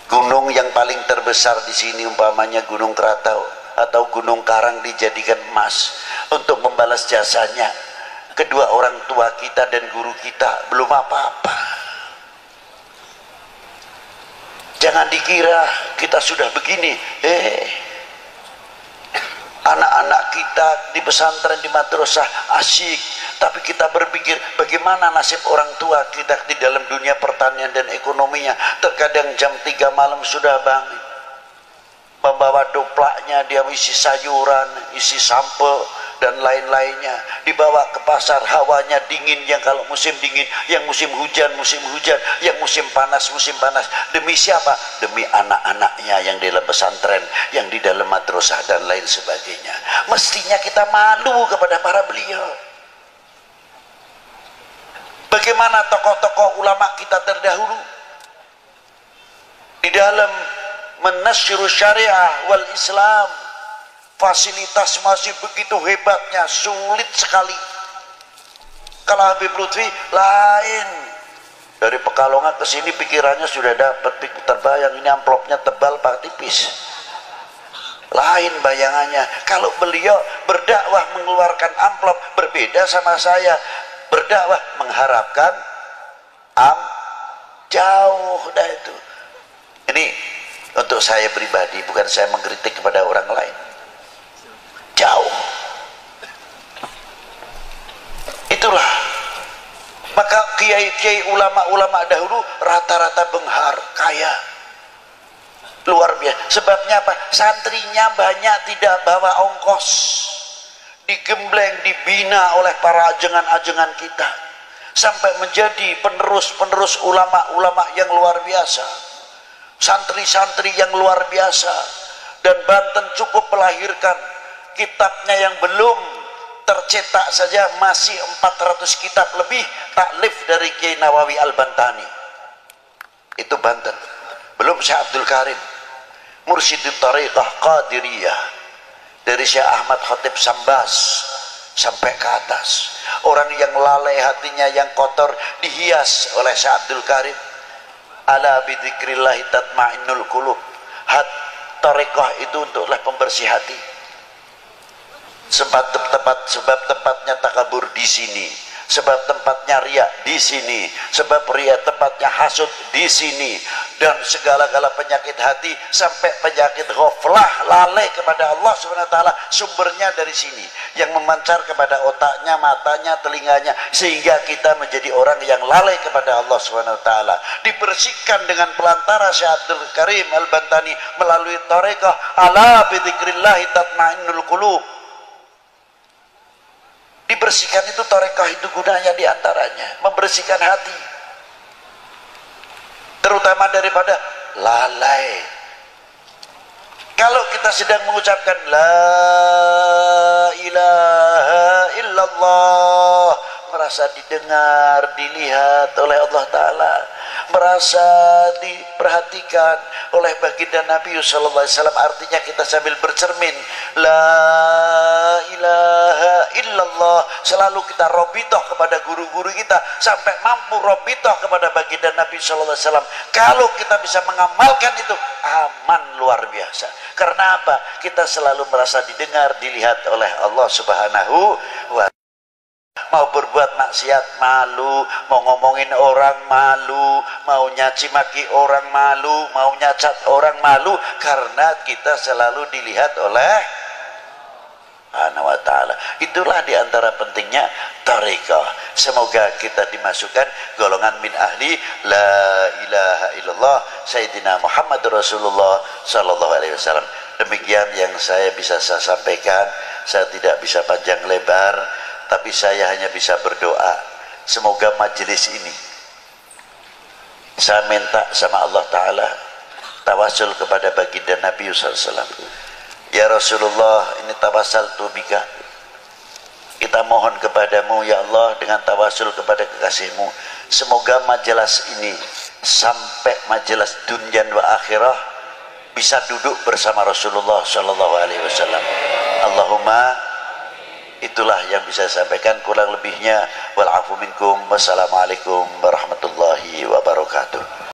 gunung yang paling terbesar di sini umpamanya Gunung Krakatau atau Gunung Karang dijadikan emas untuk membalas jasanya kedua orang tua kita dan guru kita, belum apa-apa. Jangan dikira kita sudah begini. Anak-anak kita di pesantren, di madrasah asyik, tapi kita berpikir bagaimana nasib orang tua kita di dalam dunia pertanian dan ekonominya. Terkadang jam 3 malam sudah bangun, membawa doplaknya, dia isi sayuran, isi sampel dan lain-lainnya, dibawa ke pasar. Hawanya dingin, yang kalau musim dingin, yang musim hujan, yang musim panas. Demi siapa? Demi anak-anaknya yang di dalam pesantren, yang di dalam madrasah dan lain sebagainya. Mestinya kita malu kepada para beliau. Bagaimana tokoh-tokoh ulama kita terdahulu di dalam menasyir syariah wal Islam, fasilitas masih begitu hebatnya, sulit sekali. Kalau Habib Lutfi lain, dari Pekalongan ke sini pikirannya sudah dapat, terbayang ini amplopnya tebal pak tipis, lain bayangannya. Kalau beliau berdakwah mengeluarkan amplop, berbeda sama saya berdakwah mengharapkan jauh dah itu. Ini untuk saya pribadi, bukan saya mengkritik kepada orang lain. Jauh. Itulah. Maka kiai-kiai ulama-ulama dahulu rata-rata benghar, kaya. Luar biasa. Sebabnya apa? Santrinya banyak tidak bawa ongkos. Digembleng, dibina oleh para ajengan-ajengan kita. Sampai menjadi penerus-penerus ulama-ulama yang luar biasa. Santri-santri yang luar biasa. Dan Banten cukup melahirkan kitabnya yang belum tercetak saja masih 400 kitab lebih taklif dari Kiai Nawawi Al-Bantani. Itu Banten. Belum Syekh Abdul Karim, Mursyidut Tariqah Qadiriyah, dari Syekh Ahmad Khatib Sambas sampai ke atas. Orang yang lalai hatinya, yang kotor, dihias oleh Syekh Abdul Karim. Ala bidzikrillahi tatmainnul qulub. Tariqah itu untuklah pembersih hati. Sebab tempatnya takabur di sini, sebab tempatnya riya di sini, sebab riya tempatnya hasud di sini, dan segala-gala penyakit hati sampai penyakit ghaflah, lalai kepada Allah Subhanahu wa taala, sumbernya dari sini, yang memancar kepada otaknya, matanya, telinganya, sehingga kita menjadi orang yang lalai kepada Allah Subhanahu wa taala. Dibersihkan dengan pelantara Syekh Abdul Karim Al-Bantani melalui tariqah ala bidzikrillah tatmainnul qulub. Dibersihkan itu, tarekah itu gunanya diantaranya membersihkan hati, terutama daripada lalai. Kalau kita sedang mengucapkan la ilaha illallah, merasa didengar, dilihat oleh Allah Ta'ala, merasa diperhatikan oleh baginda Nabi sallallahu alaihi wasallam, artinya kita sambil bercermin la ilaha illallah, selalu kita robitoh kepada guru-guru kita sampai mampu robitoh kepada baginda Nabi sallallahu alaihi wasallam. Kalau kita bisa mengamalkan itu, aman luar biasa. Karena apa? Kita selalu merasa didengar, dilihat oleh Allah Subhanahu wa. Mau berbuat maksiat malu, mau ngomongin orang malu, mau nyaci maki orang malu, mau nyacat orang malu, karena kita selalu dilihat oleh Subhanahu wa ta'ala. Itulah diantara pentingnya tariqah. Semoga kita dimasukkan golongan min ahli la ilaha illallah Sayyidina Muhammad Rasulullah sallallahu alaihi wasallam. Demikian yang saya bisa sampaikan. Saya tidak bisa panjang lebar, tapi saya hanya bisa berdoa, semoga majelis ini, saya minta sama Allah Ta'ala, tawasul kepada baginda Nabi SAW, Ya Rasulullah, ini tawassaltu bika, kita mohon kepadamu ya Allah dengan tawasul kepada kekasihmu, semoga majelis ini sampai majelis dunia wa akhirah bisa duduk bersama Rasulullah Shallallahu Alaihi Wasallam. Allahumma, itulah yang bisa saya sampaikan, kurang lebihnya wal afu minkum, wassalamualaikum warahmatullahi wabarakatuh.